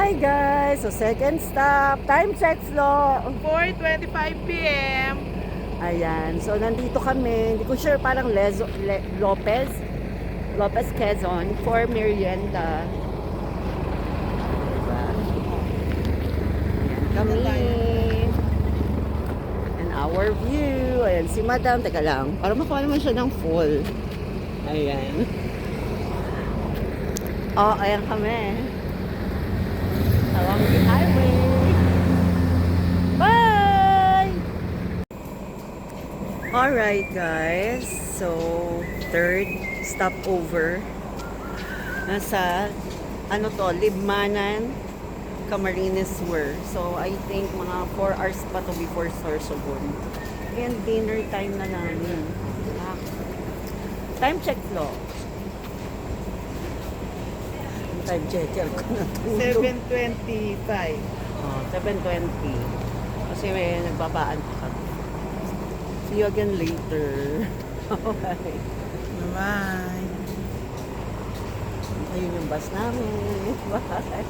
Hi guys! So second stop, time check Flo. 4:25 p.m. Ayan, so nandito kami, hindi ko sure parang Lopez Quezon for merienda. Diba? Ayan kami. And our view. Ayan si Madam, teka lang, para makuha naman siya ng full. Ayan. Oh, ayan kami. Along the highway. Bye! Alright guys, so third stopover. Nasa, ano to, Libmanan, Camarines Sur. So I think mga 4 hours pa to before Sorsogon. And dinner time na namin. Time check Flo. Time checker ko na tulog. 7:25. Oh, 7:20. Kasi may nagbabaan pa kami. See you again later. Okay. Bye. Ayun yung bus namin. Bye.